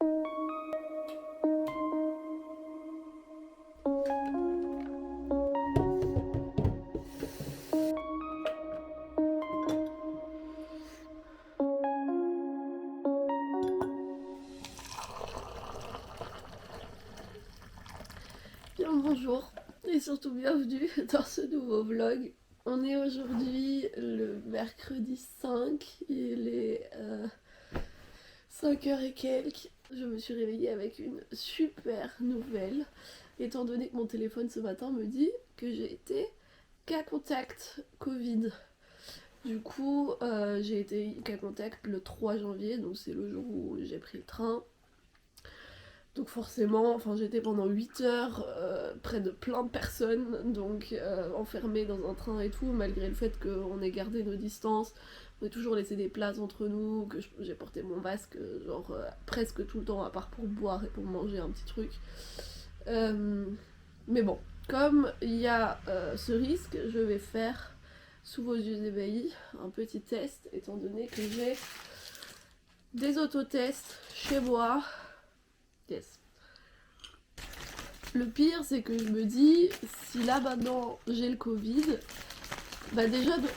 Bien bonjour et surtout bienvenue dans ce nouveau vlog. On est aujourd'hui le mercredi 5, il est 5h et quelques. Je me suis réveillée avec une super nouvelle, étant donné que mon téléphone ce matin me dit que j'ai été cas contact Covid. Du coup, j'ai été cas contact le 3 janvier, donc c'est le jour où j'ai pris le train. Donc forcément, enfin j'étais pendant 8 heures près de plein de personnes, donc enfermée dans un train et tout, malgré le fait qu'on ait gardé nos distances, on ait toujours laissé des places entre nous, que j'ai porté mon masque genre presque tout le temps, à part pour boire et pour manger un petit truc. Mais bon, comme il y a ce risque, je vais faire sous vos yeux ébahis un petit test, étant donné que j'ai des autotests chez moi. Yes. Le pire, c'est que je me dis, si là maintenant j'ai le Covid, bah déjà de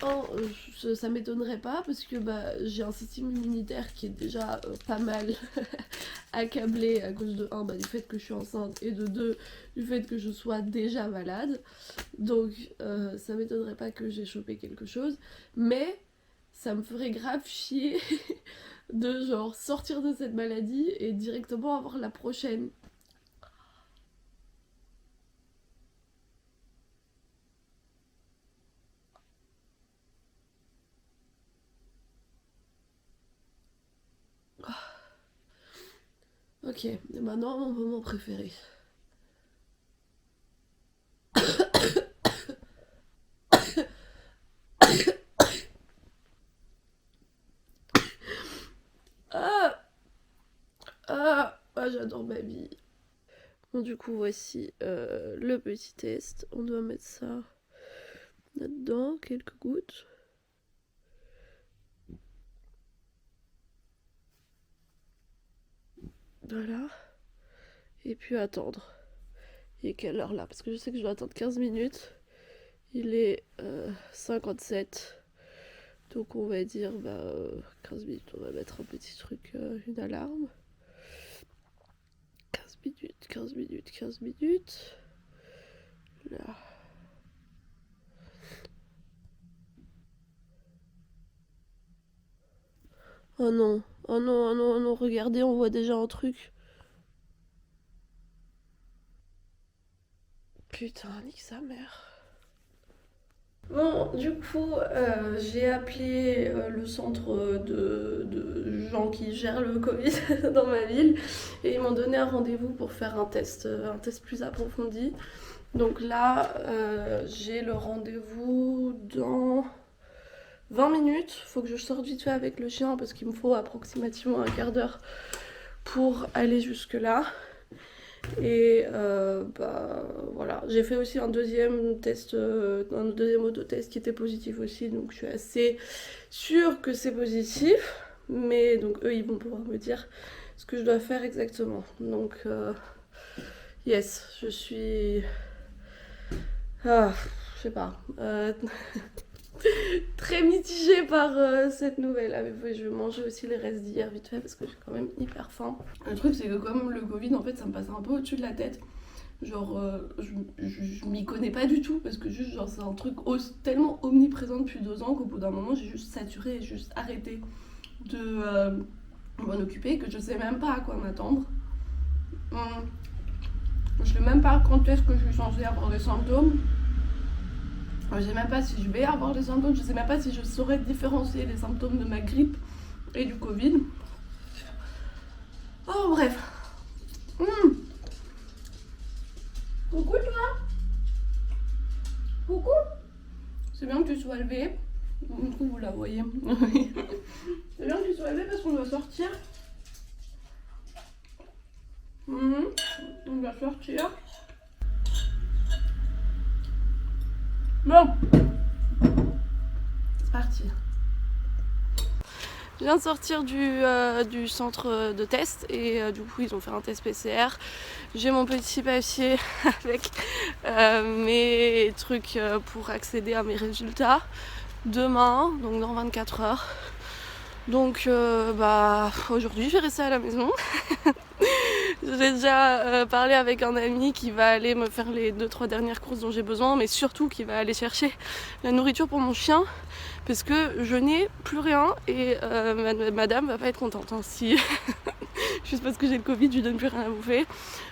1, ça m'étonnerait pas parce que bah, j'ai un système immunitaire qui est déjà pas mal accablé à cause de 1, bah, du fait que je suis enceinte et de 2, du fait que je sois déjà malade. Donc ça m'étonnerait pas que j'ai chopé quelque chose, mais ça me ferait grave chier de genre sortir de cette maladie et directement avoir la prochaine. Ok, et maintenant mon moment préféré. Ah, j'adore ma vie. Bon, du coup, voici le petit test. On doit mettre ça là-dedans, quelques gouttes. Voilà. Et puis attendre. Il est quelle heure là? Parce que je sais que je dois attendre 15 minutes. Il est 57. Donc on va dire 15 minutes. On va mettre un petit truc, une alarme. 15 minutes, 15 minutes, 15 minutes. Là. Oh non, oh non, oh non, oh non, regardez, on voit déjà un truc. Putain, nique sa mère. Bon, du coup, j'ai appelé le centre de gens qui gèrent le Covid dans ma ville et ils m'ont donné un rendez-vous pour faire un test plus approfondi. Donc là, j'ai le rendez-vous dans 20 minutes. Faut que je sorte vite fait avec le chien parce qu'il me faut approximativement un quart d'heure pour aller jusque là. Et voilà, j'ai fait aussi un deuxième test, un deuxième autotest qui était positif aussi, donc je suis assez sûre que c'est positif. Mais donc eux ils vont pouvoir me dire ce que je dois faire exactement. Donc yes, je suis je sais pas, très mitigée par cette nouvelle. Ah, mais je vais manger aussi les restes d'hier vite fait parce que j'ai quand même hyper faim. Le truc, c'est que comme le Covid, en fait, ça me passe un peu au-dessus de la tête. Genre, je m'y connais pas du tout parce que juste, genre, c'est un truc tellement omniprésent depuis 2 ans qu'au bout d'un moment, j'ai juste saturé et juste arrêté de m'en occuper, que je sais même pas à quoi m'attendre. Je sais même pas quand est-ce que je suis censée avoir des symptômes. Je sais même pas si je vais avoir des symptômes, je sais même pas si je saurais différencier les symptômes de ma grippe et du Covid. Oh bref. Coucou toi. Coucou. C'est bien que tu sois levée. Je trouve que vous la voyez. C'est bien que tu sois levée parce qu'on doit sortir. On doit sortir. Bon. C'est parti. Je viens de sortir du centre de test et du coup ils ont fait un test PCR. J'ai mon petit papier avec mes trucs pour accéder à mes résultats demain, donc dans 24 heures. Donc aujourd'hui je vais rester à la maison. J'ai déjà parlé avec un ami qui va aller me faire les 2-3 dernières courses dont j'ai besoin, mais surtout qui va aller chercher la nourriture pour mon chien parce que je n'ai plus rien et madame va pas être contente si juste parce que j'ai le Covid je lui donne plus rien à bouffer.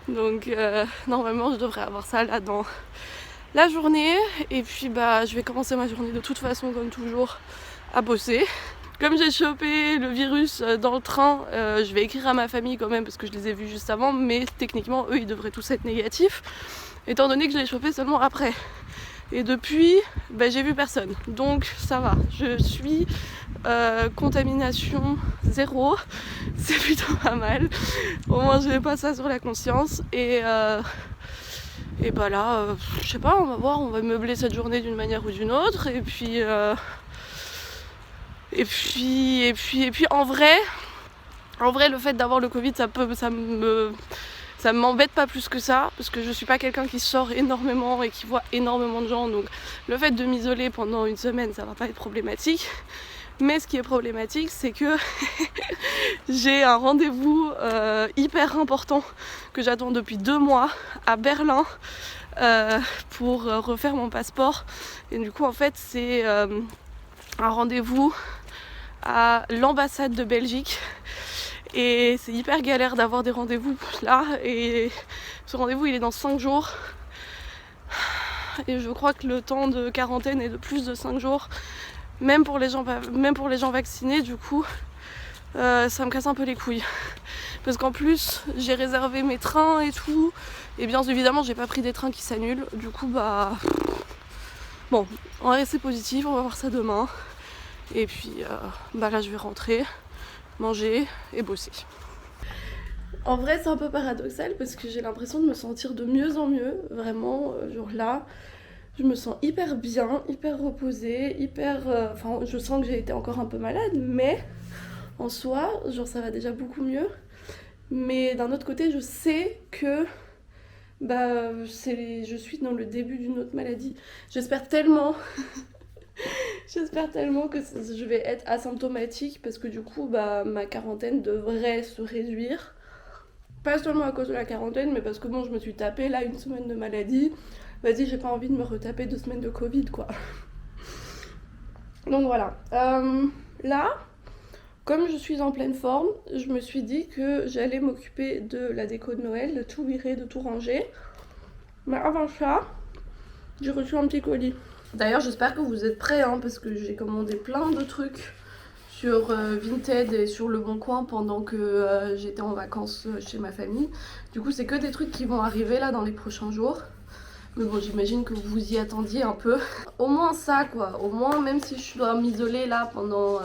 Donc normalement je devrais avoir ça là dans la journée et puis je vais commencer ma journée de toute façon comme toujours à bosser. Comme j'ai chopé le virus dans le train, je vais écrire à ma famille quand même parce que je les ai vus juste avant, mais techniquement eux ils devraient tous être négatifs, étant donné que je l'ai chopé seulement après. Et depuis, j'ai vu personne, donc ça va. Je suis contamination 0, c'est plutôt pas mal. Au moins je n'ai pas ça sur la conscience et là, je sais pas, on va voir, on va meubler cette journée d'une manière ou d'une autre et puis en vrai le fait d'avoir le Covid ça m'embête pas plus que ça parce que je suis pas quelqu'un qui sort énormément et qui voit énormément de gens, donc le fait de m'isoler pendant une semaine ça va pas être problématique. Mais ce qui est problématique c'est que j'ai un rendez-vous hyper important que j'attends depuis 2 mois à Berlin pour refaire mon passeport et du coup en fait c'est un rendez-vous à l'ambassade de Belgique et c'est hyper galère d'avoir des rendez-vous là et ce rendez-vous il est dans 5 jours et je crois que le temps de quarantaine est de plus de 5 jours même pour les gens vaccinés. Du coup ça me casse un peu les couilles parce qu'en plus j'ai réservé mes trains et tout et bien évidemment j'ai pas pris des trains qui s'annulent, du coup bon on va rester positif, on va voir ça demain. Et puis là je vais rentrer, manger et bosser. En vrai c'est un peu paradoxal parce que j'ai l'impression de me sentir de mieux en mieux. Vraiment, genre là, je me sens hyper bien, hyper reposée, je sens que j'ai été encore un peu malade, mais en soi, genre ça va déjà beaucoup mieux. Mais d'un autre côté, je sais que je suis dans le début d'une autre maladie. J'espère tellement que je vais être asymptomatique parce que du coup ma quarantaine devrait se réduire. Pas seulement à cause de la quarantaine mais parce que bon je me suis tapé là une semaine de maladie. Vas-y, j'ai pas envie de me retaper 2 semaines de Covid quoi. Donc voilà. Là, comme je suis en pleine forme, je me suis dit que j'allais m'occuper de la déco de Noël, de tout virer, de tout ranger. Mais avant ça, j'ai reçu un petit colis. D'ailleurs j'espère que vous êtes prêts parce que j'ai commandé plein de trucs sur Vinted et sur Le Bon Coin pendant que j'étais en vacances chez ma famille. Du coup c'est que des trucs qui vont arriver là dans les prochains jours. Mais bon j'imagine que vous y attendiez un peu. Au moins ça quoi, au moins même si je dois m'isoler là pendant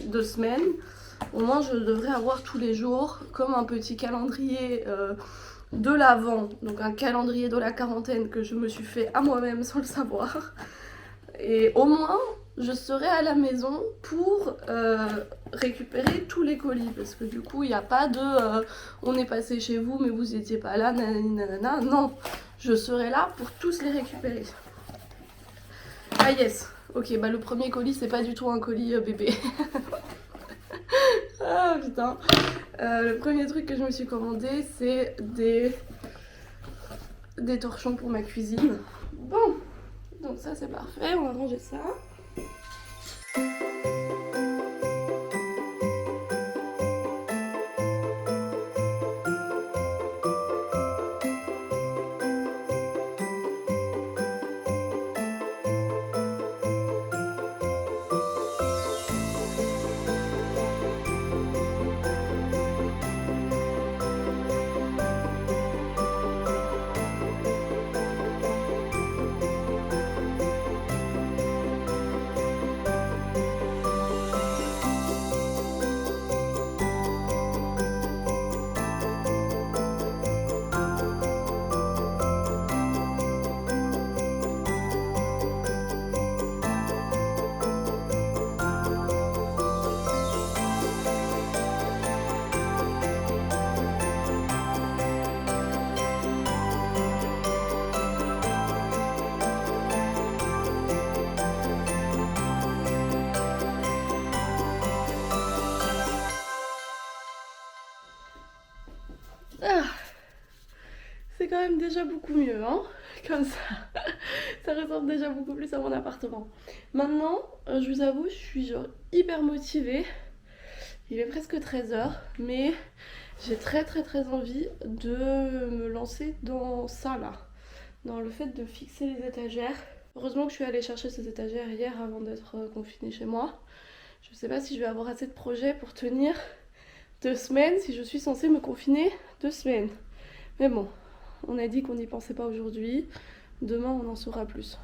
2 semaines, au moins je devrais avoir tous les jours comme un petit calendrier de l'avant, donc un calendrier de la quarantaine que je me suis fait à moi-même sans le savoir. Et au moins je serai à la maison pour récupérer tous les colis parce que du coup il n'y a pas de on est passé chez vous mais vous étiez pas là, nanana. Non, je serai là pour tous les récupérer. Ah yes, ok, le premier colis c'est pas du tout un colis bébé. Ah putain. Le premier truc que je me suis commandé c'est des torchons pour ma cuisine. Bon, donc ça c'est parfait, on va ranger ça. c'est quand même déjà beaucoup mieux, hein, comme ça. Ça ressemble déjà beaucoup plus à mon appartement. Maintenant, je vous avoue, je suis genre hyper motivée. Il est presque 13h, mais j'ai très envie de me lancer dans ça là. Dans le fait de fixer les étagères. Heureusement que je suis allée chercher ces étagères hier avant d'être confinée chez moi. Je sais pas si je vais avoir assez de projets pour tenir 2 semaines si je suis censée me confiner 2 semaines. Mais bon, on a dit qu'on n'y pensait pas aujourd'hui. Demain, on en saura plus.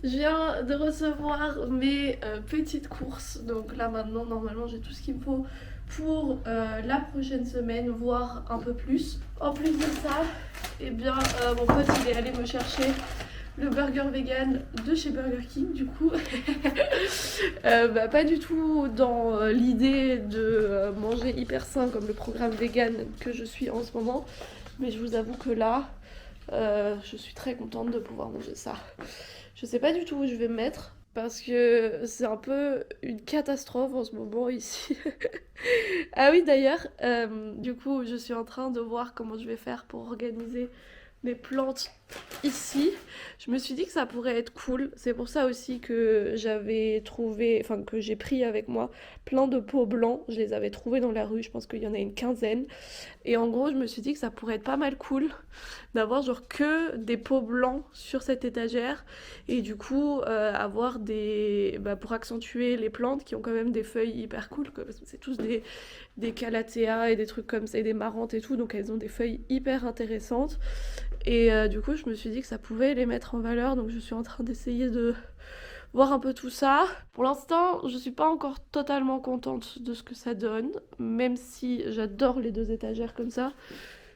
Je viens de recevoir mes petites courses, donc là maintenant normalement j'ai tout ce qu'il me faut pour la prochaine semaine, voire un peu plus. En plus de ça, eh bien mon pote il est allé me chercher le burger vegan de chez Burger King du coup. Pas du tout dans l'idée de manger hyper sain comme le programme vegan que je suis en ce moment, mais je vous avoue que là je suis très contente de pouvoir manger ça. Je sais pas du tout où je vais me mettre parce que c'est un peu une catastrophe en ce moment ici. Ah oui d'ailleurs, du coup je suis en train de voir comment je vais faire pour organiser mes plantes ici. Je me suis dit que ça pourrait être cool. C'est pour ça aussi que j'avais trouvé, enfin que j'ai pris avec moi plein de pots blancs. Je les avais trouvés dans la rue, je pense qu'il y en a une quinzaine. Et en gros, je me suis dit que ça pourrait être pas mal cool d'avoir genre que des pots blancs sur cette étagère. Et du coup, avoir des... pour accentuer les plantes qui ont quand même des feuilles hyper cool. Parce que c'est tous des calathea et des trucs comme ça, et des marrantes et tout. Donc elles ont des feuilles hyper intéressantes. Et du coup, je me suis dit que ça pouvait les mettre en valeur. Donc je suis en train d'essayer de voir un peu tout ça. Pour l'instant, je suis pas encore totalement contente de ce que ça donne, même si j'adore les 2 étagères comme ça.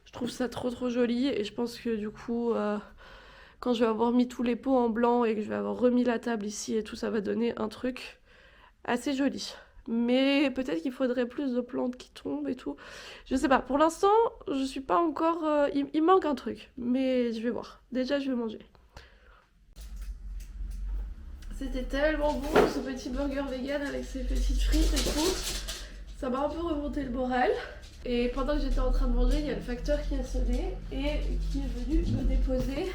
Je trouve ça trop joli et je pense que du coup, quand je vais avoir mis tous les pots en blanc et que je vais avoir remis la table ici et tout, ça va donner un truc assez joli. Mais peut-être qu'il faudrait plus de plantes qui tombent et tout. Je sais pas, pour l'instant, je suis pas encore... il manque un truc, mais je vais voir. Déjà, je vais manger. C'était tellement bon ce petit burger vegan avec ses petites frites et tout. Ça m'a un peu remonté le moral. Et pendant que j'étais en train de manger, il y a le facteur qui a sonné et qui est venu me déposer.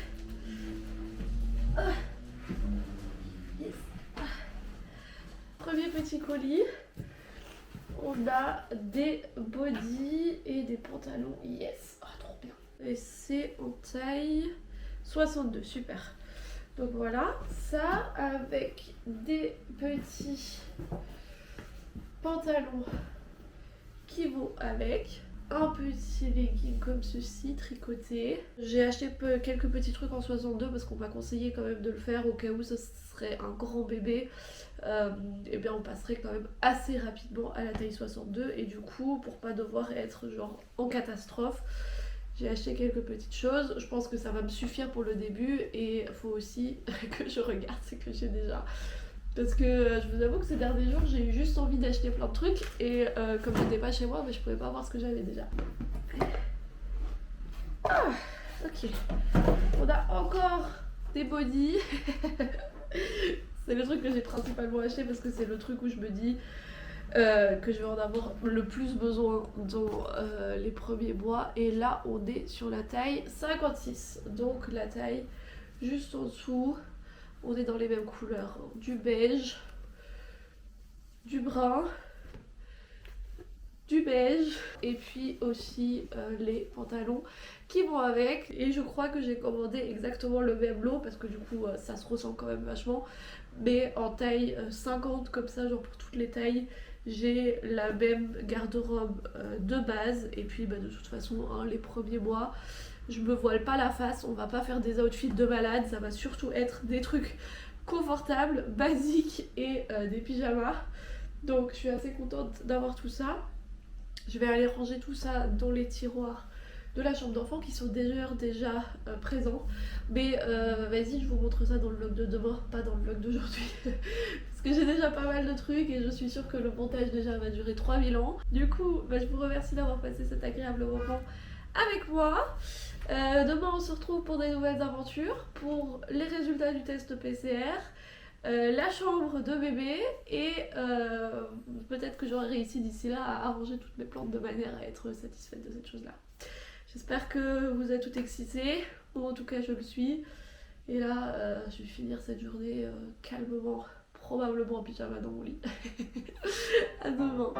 Yes. Premier petit colis. On a des bodys et des pantalons. Yes. Trop bien. Et c'est en taille 62. Super. Donc voilà, ça avec des petits pantalons qui vont avec, un petit legging comme ceci, tricoté. J'ai acheté quelques petits trucs en 62 parce qu'on m'a conseillé quand même de le faire au cas où ce serait un grand bébé. Et bien on passerait quand même assez rapidement à la taille 62 et du coup pour pas devoir être genre en catastrophe, j'ai acheté quelques petites choses. Je pense que ça va me suffire pour le début et il faut aussi que je regarde ce que j'ai déjà. Parce que je vous avoue que ces derniers jours, j'ai eu juste envie d'acheter plein de trucs et comme j'étais pas chez moi, mais je pouvais pas voir ce que j'avais déjà. Ah, ok. On a encore des bodys. C'est le truc que j'ai principalement acheté parce que c'est le truc où je me dis que je vais en avoir le plus besoin dans les premiers mois. Et là, on est sur la taille 56. Donc la taille juste en dessous. On est dans les mêmes couleurs, du beige, du brun du beige et puis aussi les pantalons qui vont avec. Et je crois que j'ai commandé exactement le même lot parce que du coup ça se ressent quand même vachement, mais en taille 50 comme ça, genre pour toutes les tailles. J'ai la même garde-robe de base et puis de toute façon hein, les premiers mois je me voile pas la face, on va pas faire des outfits de malade, ça va surtout être des trucs confortables, basiques et des pyjamas. Donc je suis assez contente d'avoir tout ça. Je vais aller ranger tout ça dans les tiroirs de la chambre d'enfant qui sont déjà présents. Mais vas-y, je vous montre ça dans le vlog de demain, pas dans le vlog d'aujourd'hui. Parce que j'ai déjà pas mal de trucs et je suis sûre que le montage déjà va durer 3000 ans. Du coup, je vous remercie d'avoir passé cet agréable moment avec moi. Demain on se retrouve pour des nouvelles aventures, pour les résultats du test PCR, la chambre de bébé et peut-être que j'aurai réussi d'ici là à arranger toutes mes plantes de manière à être satisfaite de cette chose là. J'espère que vous êtes tout excités, ou en tout cas je le suis. Et là je vais finir cette journée calmement, probablement en pyjama dans mon lit. À demain.